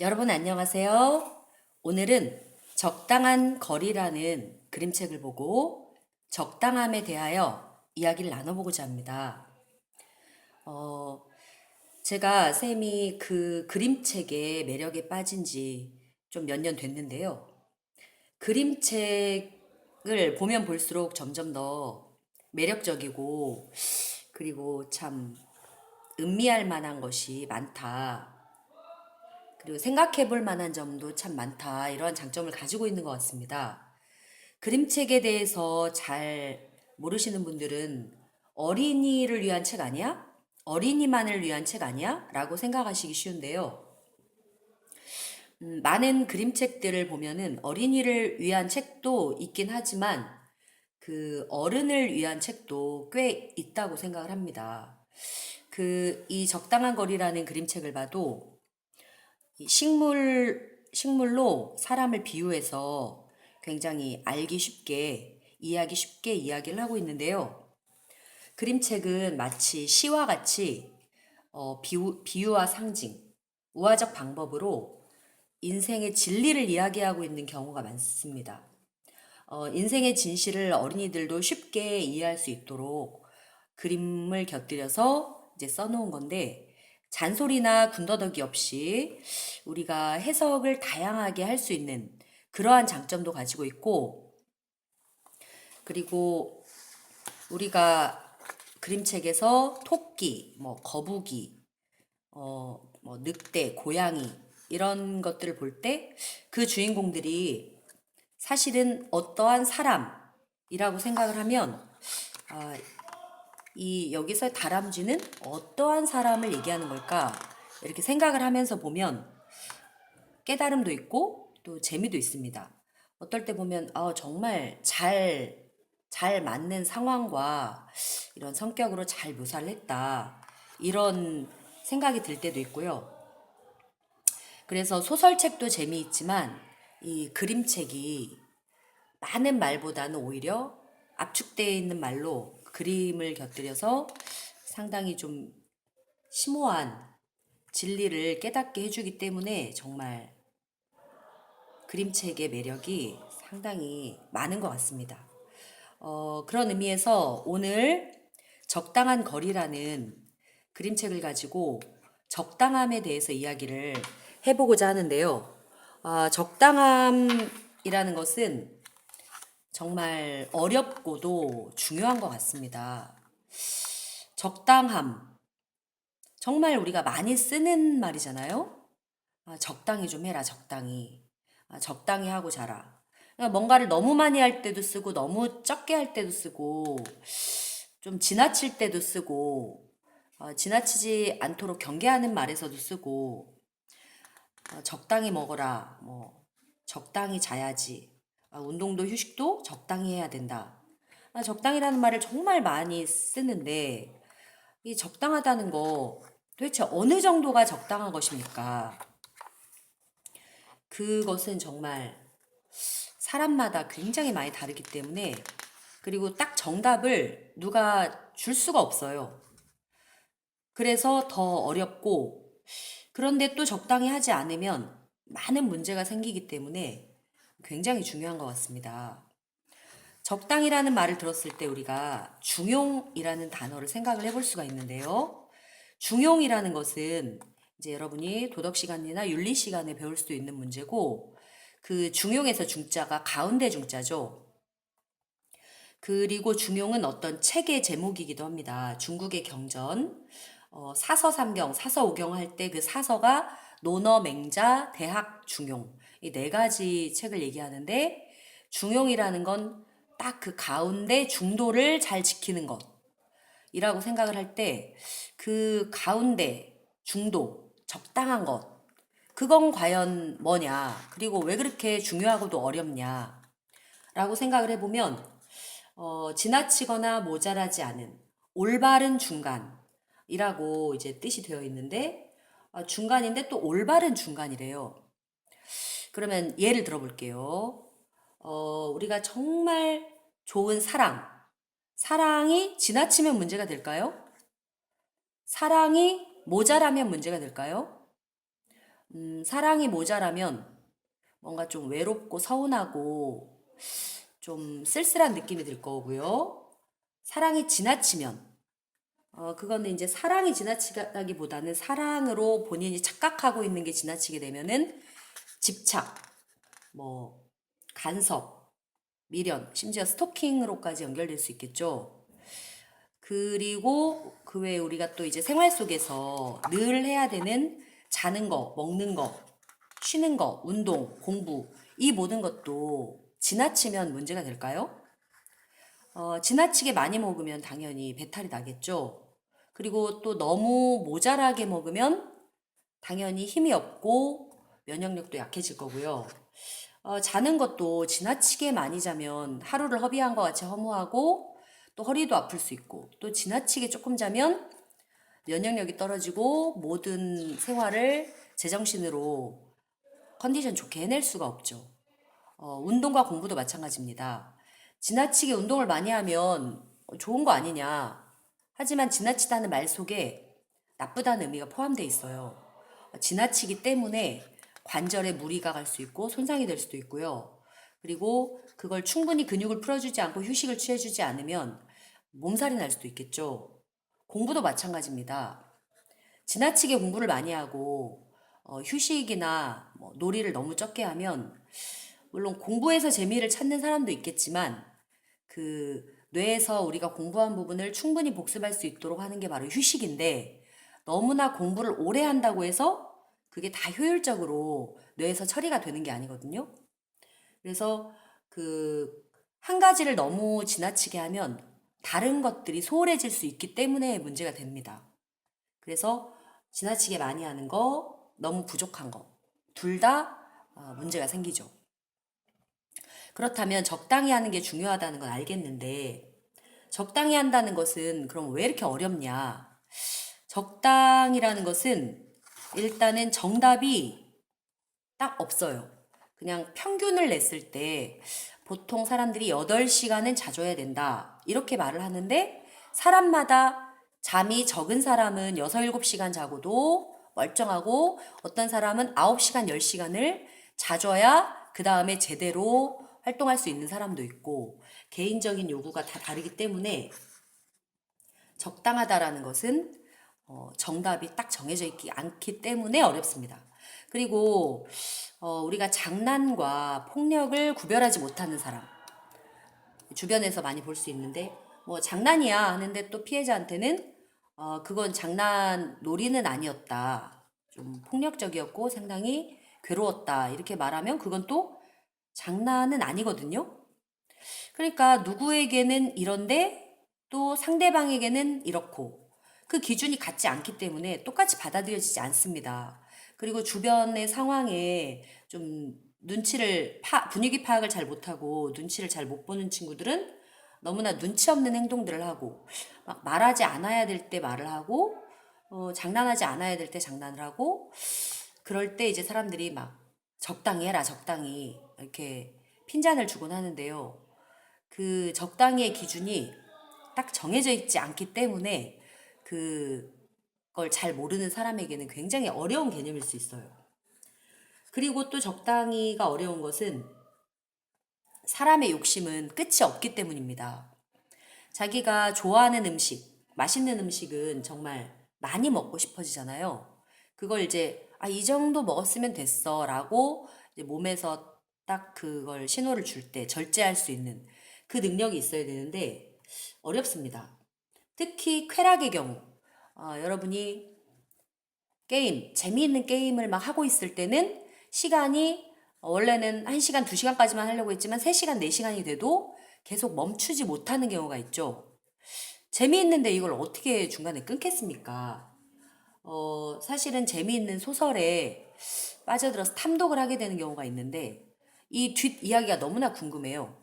여러분 안녕하세요. 오늘은 적당한 거리라는 그림책을 보고 적당함에 대하여 이야기를 나눠보고자 합니다. 어, 제가 쌤이 그 그림책의 매력에 빠진 지 좀 몇 년 됐는데요. 그림책을 보면 볼수록 점점 더 매력적이고 그리고 참 음미할 만한 것이 많다. 그리고 생각해 볼 만한 점도 참 많다. 이러한 장점을 가지고 있는 것 같습니다. 그림책에 대해서 잘 모르시는 분들은 어린이를 위한 책 아니야? 어린이만을 위한 책 아니야? 라고 생각하시기 쉬운데요. 많은 그림책들을 보면은 어린이를 위한 책도 있긴 하지만 그 어른을 위한 책도 꽤 있다고 생각을 합니다. 이 적당한 거리라는 그림책을 봐도 이 식물로 사람을 비유해서 굉장히 알기 쉽게, 이해하기 쉽게 이야기를 하고 있는데요. 그림책은 마치 시와 같이 비유와 상징, 우화적 방법으로 인생의 진리를 이야기하고 있는 경우가 많습니다. 인생의 진실을 어린이들도 쉽게 이해할 수 있도록 그림을 곁들여서 이제 써놓은 건데, 잔소리나 군더더기 없이 우리가 해석을 다양하게 할 수 있는 그러한 장점도 가지고 있고, 그리고 우리가 그림책에서 토끼, 뭐 거북이, 뭐 늑대, 고양이 이런 것들을 볼 때 그 주인공들이 사실은 어떠한 사람이라고 생각을 하면 아, 이 여기서 다람쥐는 어떠한 사람을 얘기하는 걸까? 이렇게 생각을 하면서 보면 깨달음도 있고 또 재미도 있습니다. 어떨 때 보면 정말 잘 맞는 상황과 이런 성격으로 잘 묘사를 했다. 이런 생각이 들 때도 있고요. 그래서 소설책도 재미있지만 이 그림책이 많은 말보다는 오히려 압축되어 있는 말로 그림을 곁들여서 상당히 좀 심오한 진리를 깨닫게 해주기 때문에 정말 그림책의 매력이 상당히 많은 것 같습니다. 그런 의미에서 오늘 적당한 거리라는 그림책을 가지고 적당함에 대해서 이야기를 해보고자 하는데요. 적당함이라는 것은 정말 어렵고도 중요한 것 같습니다. 적당함. 정말 우리가 많이 쓰는 말이잖아요. 적당히 좀 해라, 적당히. 적당히 하고 자라. 그러니까 뭔가를 너무 많이 할 때도 쓰고, 너무 적게 할 때도 쓰고, 좀 지나칠 때도 쓰고, 지나치지 않도록 경계하는 말에서도 쓰고, 적당히 먹어라, 뭐, 적당히 자야지, 운동도 휴식도 적당히 해야 된다. 적당이라는 말을 정말 많이 쓰는데, 이 적당하다는 거 도대체 어느 정도가 적당한 것입니까? 그것은 정말 사람마다 굉장히 많이 다르기 때문에 그리고 딱 정답을 누가 줄 수가 없어요. 그래서 더 어렵고 그런데 또 적당히 하지 않으면 많은 문제가 생기기 때문에 굉장히 중요한 것 같습니다. 적당이라는 말을 들었을 때 우리가 중용이라는 단어를 생각을 해볼 수가 있는데요. 중용이라는 것은 이제 여러분이 도덕 시간이나 윤리 시간에 배울 수도 있는 문제고 그 중용에서 중자가 가운데 중자죠. 그리고 중용은 어떤 책의 제목이기도 합니다. 중국의 경전, 사서삼경, 사서오경 할 때 그 사서가 논어, 맹자, 대학, 중용 이 네 가지 책을 얘기하는데 중용이라는 건 딱 그 가운데 중도를 잘 지키는 것이라고 생각을 할 때 그 가운데 중도 적당한 것 그건 과연 뭐냐 그리고 왜 그렇게 중요하고도 어렵냐 라고 생각을 해보면 지나치거나 모자라지 않은 올바른 중간이라고 이제 뜻이 되어 있는데 중간인데 또 올바른 중간이래요. 그러면 예를 들어볼게요. 우리가 정말 좋은 사랑이 지나치면 문제가 될까요? 사랑이 모자라면 문제가 될까요? 사랑이 모자라면 뭔가 좀 외롭고 서운하고 좀 쓸쓸한 느낌이 들 거고요. 사랑이 지나치면, 그거는 이제 사랑이 지나치다기보다는 사랑으로 본인이 착각하고 있는 게 지나치게 되면은 집착, 뭐, 간섭, 미련, 심지어 스토킹으로까지 연결될 수 있겠죠. 그리고 그 외에 우리가 또 이제 생활 속에서 늘 해야 되는 자는 거, 먹는 거, 쉬는 거, 운동, 공부, 이 모든 것도 지나치면 문제가 될까요? 지나치게 많이 먹으면 당연히 배탈이 나겠죠. 그리고 또 너무 모자라게 먹으면 당연히 힘이 없고 면역력도 약해질 거고요. 자는 것도 지나치게 많이 자면 하루를 허비한 것 같이 허무하고 또 허리도 아플 수 있고 또 지나치게 조금 자면 면역력이 떨어지고 모든 생활을 제정신으로 컨디션 좋게 해낼 수가 없죠. 운동과 공부도 마찬가지입니다. 지나치게 운동을 많이 하면 좋은 거 아니냐. 하지만 지나치다는 말 속에 나쁘다는 의미가 포함되어 있어요. 지나치기 때문에 관절에 무리가 갈 수 있고 손상이 될 수도 있고요. 그리고 그걸 충분히 근육을 풀어주지 않고 휴식을 취해주지 않으면 몸살이 날 수도 있겠죠. 공부도 마찬가지입니다. 지나치게 공부를 많이 하고 휴식이나 뭐 놀이를 너무 적게 하면 물론 공부에서 재미를 찾는 사람도 있겠지만 그 뇌에서 우리가 공부한 부분을 충분히 복습할 수 있도록 하는 게 바로 휴식인데 너무나 공부를 오래 한다고 해서 그게 다 효율적으로 뇌에서 처리가 되는 게 아니거든요. 그래서 그 한 가지를 너무 지나치게 하면 다른 것들이 소홀해질 수 있기 때문에 문제가 됩니다. 그래서 지나치게 많이 하는 거, 너무 부족한 거, 둘 다 문제가 생기죠. 그렇다면 적당히 하는 게 중요하다는 건 알겠는데, 적당히 한다는 것은 그럼 왜 이렇게 어렵냐? 적당이라는 것은 일단은 정답이 딱 없어요. 그냥 평균을 냈을 때 보통 사람들이 8시간은 자줘야 된다. 이렇게 말을 하는데 사람마다 잠이 적은 사람은 6, 7시간 자고도 멀쩡하고 어떤 사람은 9시간, 10시간을 자줘야 그 다음에 제대로 활동할 수 있는 사람도 있고 개인적인 요구가 다 다르기 때문에 적당하다라는 것은 정답이 딱 정해져 있지 않기 때문에 어렵습니다. 그리고 우리가 장난과 폭력을 구별하지 못하는 사람 주변에서 많이 볼 수 있는데 뭐 장난이야 하는데 또 피해자한테는 그건 장난 놀이는 아니었다. 좀 폭력적이었고 상당히 괴로웠다. 이렇게 말하면 그건 또 장난은 아니거든요. 그러니까 누구에게는 이런데 또 상대방에게는 이렇고 그 기준이 같지 않기 때문에 똑같이 받아들여지지 않습니다. 그리고 주변의 상황에 좀 분위기 파악을 잘 못하고 눈치를 잘 못 보는 친구들은 너무나 눈치 없는 행동들을 하고 막 말하지 않아야 될 때 말을 하고 장난하지 않아야 될 때 장난을 하고 그럴 때 이제 사람들이 막 적당히 해라 적당히 이렇게 핀잔을 주곤 하는데요. 그 적당히의 기준이 딱 정해져 있지 않기 때문에 그걸 잘 모르는 사람에게는 굉장히 어려운 개념일 수 있어요. 그리고 또 적당히가 어려운 것은 사람의 욕심은 끝이 없기 때문입니다. 자기가 좋아하는 음식, 맛있는 음식은 정말 많이 먹고 싶어지잖아요. 그걸 이제, 이 정도 먹었으면 됐어 라고 이제 몸에서 딱 그걸 신호를 줄 때 절제할 수 있는 그 능력이 있어야 되는데 어렵습니다. 특히 쾌락의 경우, 여러분이 재미있는 게임을 막 하고 있을 때는 시간이 원래는 1시간, 2시간까지만 하려고 했지만 3시간, 4시간이 돼도 계속 멈추지 못하는 경우가 있죠. 재미있는데 이걸 어떻게 중간에 끊겠습니까? 사실은 재미있는 소설에 빠져들어서 탐독을 하게 되는 경우가 있는데 이 뒷이야기가 너무나 궁금해요.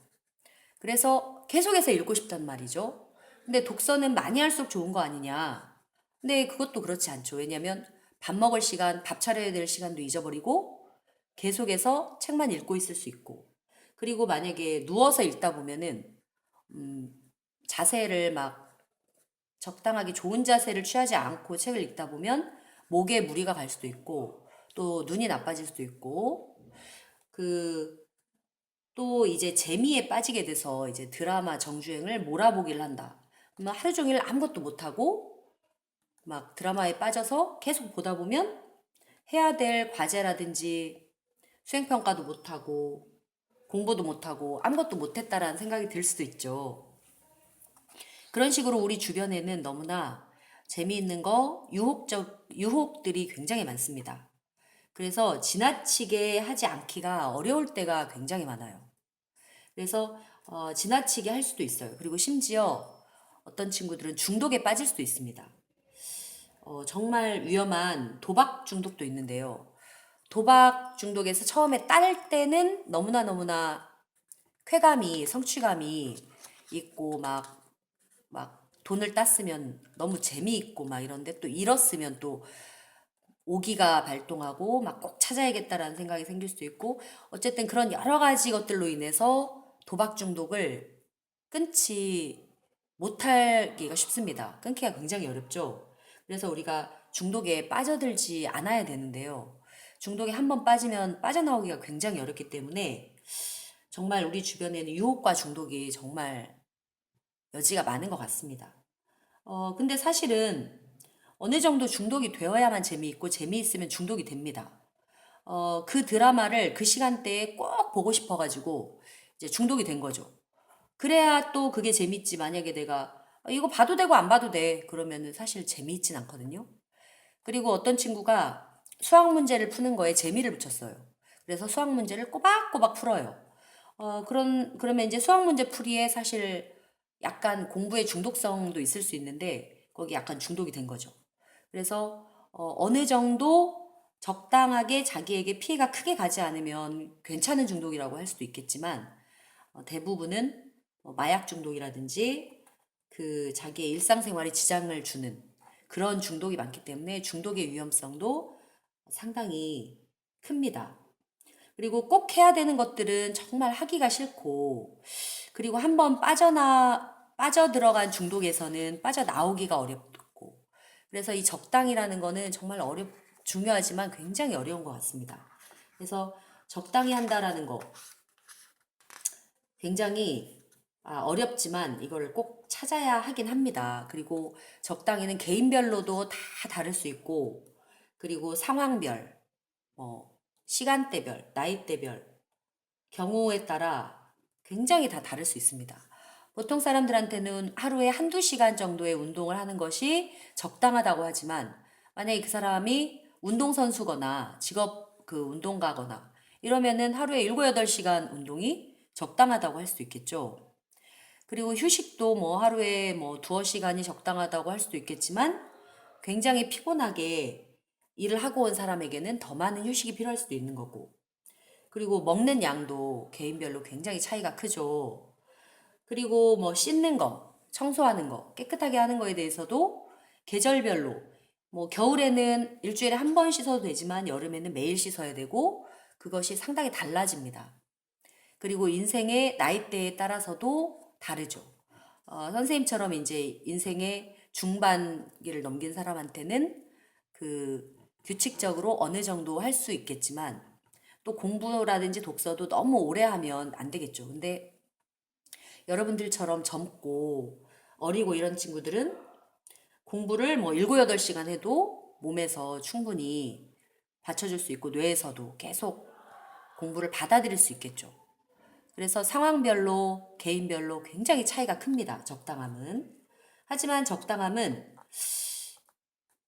그래서 계속해서 읽고 싶단 말이죠. 근데 독서는 많이 할수록 좋은 거 아니냐. 근데 그것도 그렇지 않죠. 왜냐면 밥 먹을 시간, 밥 차려야 될 시간도 잊어버리고 계속해서 책만 읽고 있을 수 있고 그리고 만약에 누워서 읽다 보면은 자세를 막 적당하게 좋은 자세를 취하지 않고 책을 읽다 보면 목에 무리가 갈 수도 있고 또 눈이 나빠질 수도 있고, 그, 또 이제 재미에 빠지게 돼서 이제 드라마 정주행을 몰아보기를 한다. 그러면 하루 종일 아무것도 못하고 막 드라마에 빠져서 계속 보다 보면 해야 될 과제라든지 수행평가도 못하고 공부도 못하고 아무것도 못했다라는 생각이 들 수도 있죠. 그런 식으로 우리 주변에는 너무나 재미있는 거, 유혹들이 굉장히 많습니다. 그래서 지나치게 하지 않기가 어려울 때가 굉장히 많아요. 그래서 지나치게 할 수도 있어요. 그리고 심지어 어떤 친구들은 중독에 빠질 수도 있습니다. 정말 위험한 도박 중독도 있는데요. 도박 중독에서 처음에 딸 때는 너무나 쾌감이, 성취감이 있고 막 돈을 땄으면 너무 재미있고 막 이런데 또 잃었으면 또 오기가 발동하고 막 꼭 찾아야겠다라는 생각이 생길 수도 있고 어쨌든 그런 여러 가지 것들로 인해서 도박 중독을 끊지 못하기가 쉽습니다. 끊기가 굉장히 어렵죠. 그래서 우리가 중독에 빠져들지 않아야 되는데요. 중독에 한번 빠지면 빠져나오기가 굉장히 어렵기 때문에 정말 우리 주변에는 유혹과 중독이 정말 여지가 많은 것 같습니다. 근데 사실은 어느 정도 중독이 되어야만 재미있고 재미있으면 중독이 됩니다. 그 드라마를 그 시간대에 꼭 보고 싶어가지고 이제 중독이 된 거죠. 그래야 또 그게 재밌지. 만약에 내가 이거 봐도 되고 안 봐도 돼. 그러면은 사실 재미있진 않거든요. 그리고 어떤 친구가 수학 문제를 푸는 거에 재미를 붙였어요. 그래서 수학 문제를 꼬박꼬박 풀어요. 그러면 이제 수학 문제 풀이에 사실 약간 공부의 중독성도 있을 수 있는데 거기 약간 중독이 된 거죠. 그래서 어느 정도 적당하게 자기에게 피해가 크게 가지 않으면 괜찮은 중독이라고 할 수도 있겠지만 대부분은 마약 중독이라든지 그 자기의 일상생활에 지장을 주는 그런 중독이 많기 때문에 중독의 위험성도 상당히 큽니다. 그리고 꼭 해야 되는 것들은 정말 하기가 싫고, 그리고 한번 빠져들어간 중독에서는 빠져나오기가 어렵고, 그래서 이 적당이라는 거는 정말 중요하지만 굉장히 어려운 것 같습니다. 그래서 적당히 한다라는 거, 굉장히 어렵지만 이걸 꼭 찾아야 하긴 합니다. 그리고 적당히는 개인별로도 다 다를 수 있고, 그리고 상황별, 시간대별, 나이대별, 경우에 따라 굉장히 다 다를 수 있습니다. 보통 사람들한테는 하루에 한두 시간 정도의 운동을 하는 것이 적당하다고 하지만 만약에 그 사람이 운동선수거나 직업 그 운동가거나 이러면은 하루에 7, 8시간 운동이 적당하다고 할 수 있겠죠. 그리고 휴식도 뭐 하루에 뭐 두어 시간이 적당하다고 할 수도 있겠지만 굉장히 피곤하게 일을 하고 온 사람에게는 더 많은 휴식이 필요할 수도 있는 거고. 그리고 먹는 양도 개인별로 굉장히 차이가 크죠. 그리고 뭐 씻는 거, 청소하는 거, 깨끗하게 하는 거에 대해서도 계절별로 뭐 겨울에는 일주일에 한 번 씻어도 되지만 여름에는 매일 씻어야 되고 그것이 상당히 달라집니다. 그리고 인생의 나이대에 따라서도 다르죠. 선생님처럼 이제 인생의 중반기를 넘긴 사람한테는 그 규칙적으로 어느 정도 할 수 있겠지만 또 공부라든지 독서도 너무 오래 하면 안 되겠죠. 근데 여러분들처럼 젊고 어리고 이런 친구들은 공부를 뭐 7, 8시간 해도 몸에서 충분히 받쳐줄 수 있고 뇌에서도 계속 공부를 받아들일 수 있겠죠. 그래서 상황별로, 개인별로 굉장히 차이가 큽니다. 적당함은. 하지만 적당함은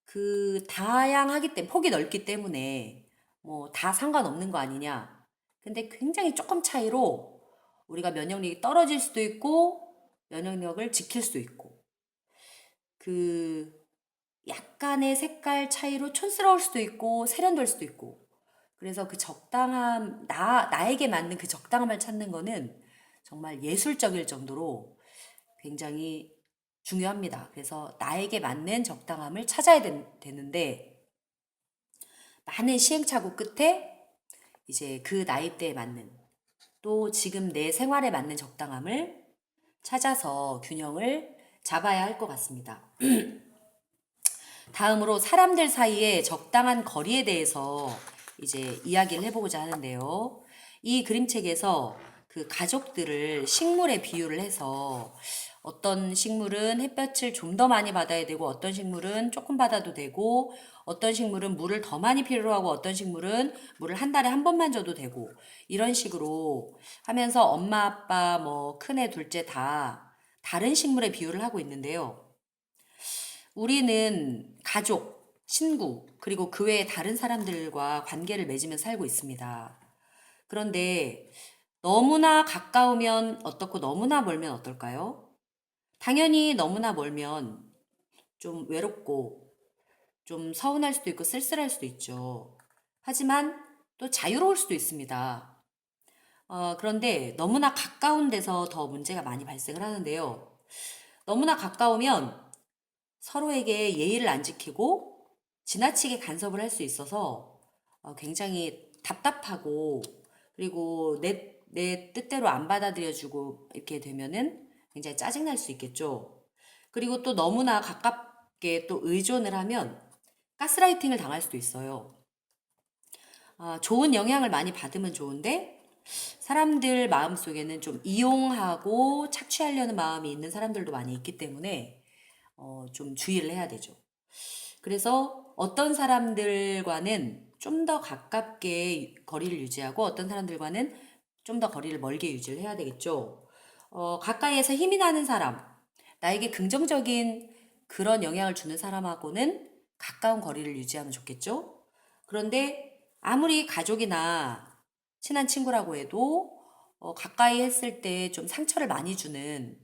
그 다양하기 때문에, 폭이 넓기 때문에 뭐 다 상관없는 거 아니냐. 근데 굉장히 조금 차이로 우리가 면역력이 떨어질 수도 있고, 면역력을 지킬 수도 있고, 그 약간의 색깔 차이로 촌스러울 수도 있고, 세련될 수도 있고, 그래서 그 적당함, 나에게 맞는 그 적당함을 찾는 거는 정말 예술적일 정도로 굉장히 중요합니다. 그래서 나에게 맞는 적당함을 찾아야 되는데, 많은 시행착오 끝에 이제 그 나이대에 맞는 또 지금 내 생활에 맞는 적당함을 찾아서 균형을 잡아야 할 것 같습니다. 다음으로 사람들 사이에 적당한 거리에 대해서 이제 이야기를 해보고자 하는데요. 이 그림책에서 그 가족들을 식물에 비유를 해서 어떤 식물은 햇볕을 좀 더 많이 받아야 되고 어떤 식물은 조금 받아도 되고 어떤 식물은 물을 더 많이 필요로 하고 어떤 식물은 물을 한 달에 한 번만 줘도 되고 이런 식으로 하면서 엄마, 아빠, 뭐 큰애, 둘째 다 다른 식물에 비유를 하고 있는데요. 우리는 가족, 친구, 그리고 그 외에 다른 사람들과 관계를 맺으며 살고 있습니다. 그런데 너무나 가까우면 어떻고 너무나 멀면 어떨까요? 당연히 너무나 멀면 좀 외롭고 좀 서운할 수도 있고 쓸쓸할 수도 있죠. 하지만 또 자유로울 수도 있습니다. 그런데 너무나 가까운 데서 더 문제가 많이 발생을 하는데요. 너무나 가까우면 서로에게 예의를 안 지키고 지나치게 간섭을 할 수 있어서 굉장히 답답하고 그리고 내 뜻대로 안 받아들여주고 이렇게 되면은 굉장히 짜증날 수 있겠죠. 그리고 또 너무나 가깝게 또 의존을 하면 가스라이팅을 당할 수도 있어요. 좋은 영향을 많이 받으면 좋은데 사람들 마음속에는 좀 이용하고 착취하려는 마음이 있는 사람들도 많이 있기 때문에 좀 주의를 해야 되죠. 그래서 어떤 사람들과는 좀 더 가깝게 거리를 유지하고 어떤 사람들과는 좀 더 거리를 멀게 유지를 해야 되겠죠. 가까이에서 힘이 나는 사람, 나에게 긍정적인 그런 영향을 주는 사람하고는 가까운 거리를 유지하면 좋겠죠. 그런데 아무리 가족이나 친한 친구라고 해도 가까이 했을 때 좀 상처를 많이 주는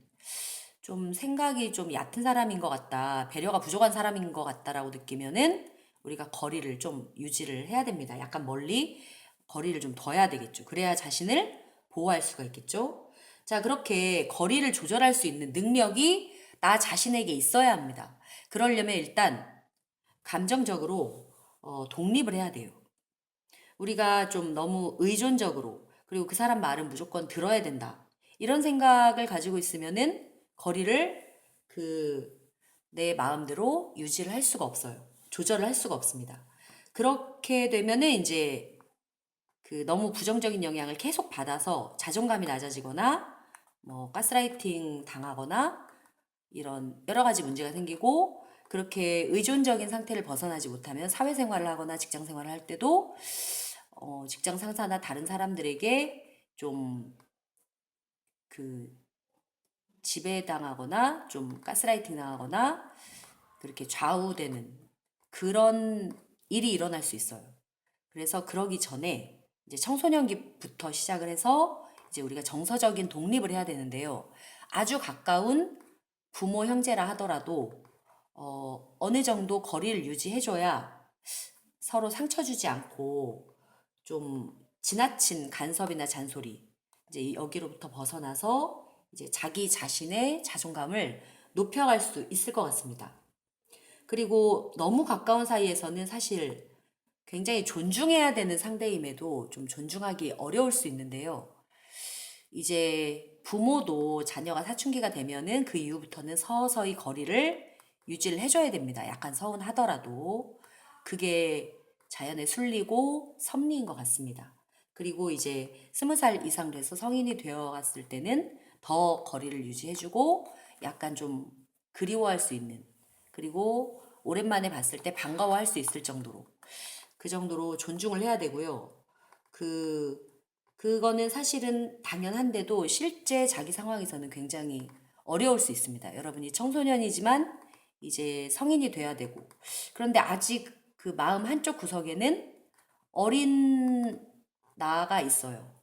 좀 생각이 좀 얕은 사람인 것 같다, 배려가 부족한 사람인 것 같다라고 느끼면은 우리가 거리를 좀 유지를 해야 됩니다. 약간 멀리 거리를 좀 둬야 되겠죠. 그래야 자신을 보호할 수가 있겠죠. 자, 그렇게 거리를 조절할 수 있는 능력이 나 자신에게 있어야 합니다. 그러려면 일단 감정적으로 독립을 해야 돼요. 우리가 좀 너무 의존적으로 그리고 그 사람 말은 무조건 들어야 된다. 이런 생각을 가지고 있으면은 거리를 그 내 마음대로 유지를 할 수가 없어요. 조절을 할 수가 없습니다. 그렇게 되면은 이제 그 너무 부정적인 영향을 계속 받아서 자존감이 낮아지거나 뭐 가스라이팅 당하거나 이런 여러 가지 문제가 생기고 그렇게 의존적인 상태를 벗어나지 못하면 사회생활을 하거나 직장 생활을 할 때도 직장 상사나 다른 사람들에게 좀 그 지배당하거나 좀 가스라이팅 당하거나 그렇게 좌우되는 그런 일이 일어날 수 있어요. 그래서 그러기 전에 이제 청소년기부터 시작을 해서 이제 우리가 정서적인 독립을 해야 되는데요. 아주 가까운 부모, 형제라 하더라도 어느 정도 거리를 유지해줘야 서로 상처 주지 않고 좀 지나친 간섭이나 잔소리 이제 여기로부터 벗어나서 이제 자기 자신의 자존감을 높여갈 수 있을 것 같습니다. 그리고 너무 가까운 사이에서는 사실 굉장히 존중해야 되는 상대임에도 좀 존중하기 어려울 수 있는데요. 이제 부모도 자녀가 사춘기가 되면은 그 이후부터는 서서히 거리를 유지를 해줘야 됩니다. 약간 서운하더라도. 그게 자연의 순리고 섭리인 것 같습니다. 그리고 이제 20살 이상 돼서 성인이 되어 갔을 때는 더 거리를 유지해주고 약간 좀 그리워할 수 있는 그리고 오랜만에 봤을 때 반가워할 수 있을 정도로 그 정도로 존중을 해야 되고요. 그 그거는 사실은 당연한데도 실제 자기 상황에서는 굉장히 어려울 수 있습니다. 여러분이 청소년이지만 이제 성인이 돼야 되고 그런데 아직 그 마음 한쪽 구석에는 어린 나가 있어요.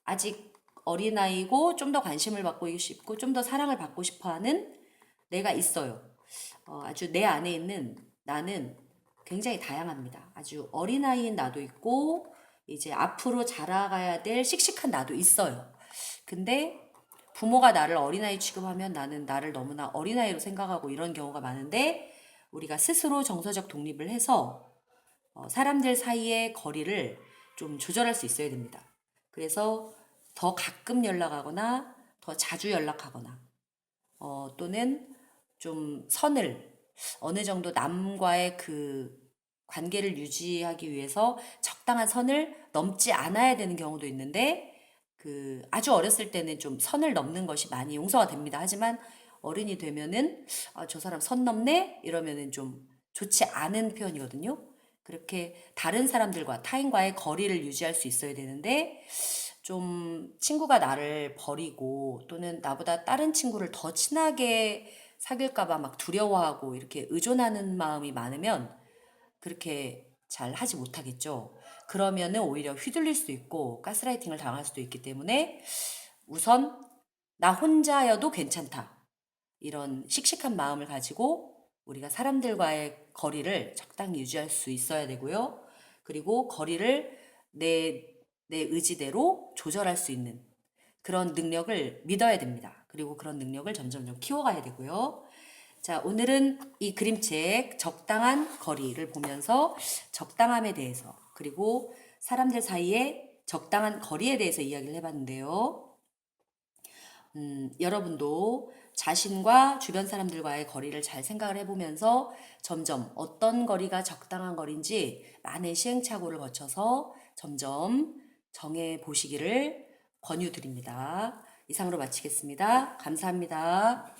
아직 어린아이고 좀 더 관심을 받고 싶고 좀 더 사랑을 받고 싶어 하는 내가 있어요. 아주 내 안에 있는 나는 굉장히 다양합니다. 아주 어린아이인 나도 있고, 이제 앞으로 자라가야 될 씩씩한 나도 있어요. 근데 부모가 나를 어린아이 취급하면 나는 나를 너무나 어린아이로 생각하고 이런 경우가 많은데, 우리가 스스로 정서적 독립을 해서 사람들 사이의 거리를 좀 조절할 수 있어야 됩니다. 그래서 더 가끔 연락하거나 더 자주 연락하거나 또는 좀 선을 어느 정도 남과의 그 관계를 유지하기 위해서 적당한 선을 넘지 않아야 되는 경우도 있는데 아주 어렸을 때는 좀 선을 넘는 것이 많이 용서가 됩니다. 하지만 어른이 되면은 저 사람 선 넘네 이러면은 좀 좋지 않은 표현이거든요. 그렇게 다른 사람들과 타인과의 거리를 유지할 수 있어야 되는데 좀 친구가 나를 버리고 또는 나보다 다른 친구를 더 친하게 사귈까 봐 막 두려워하고 이렇게 의존하는 마음이 많으면 그렇게 잘 하지 못하겠죠. 그러면은 오히려 휘둘릴 수도 있고 가스라이팅을 당할 수도 있기 때문에 우선 나 혼자여도 괜찮다. 이런 씩씩한 마음을 가지고 우리가 사람들과의 거리를 적당히 유지할 수 있어야 되고요. 그리고 거리를 내, 내 의지대로 조절할 수 있는 그런 능력을 믿어야 됩니다. 그리고 그런 능력을 점점점 키워가야 되고요. 자, 오늘은 이 그림책 적당한 거리를 보면서 적당함에 대해서 그리고 사람들 사이에 적당한 거리에 대해서 이야기를 해봤는데요. 여러분도 자신과 주변 사람들과의 거리를 잘 생각을 해보면서 점점 어떤 거리가 적당한 거리인지 많은 시행착오를 거쳐서 점점 정해 보시기를 권유드립니다. 이상으로 마치겠습니다. 감사합니다.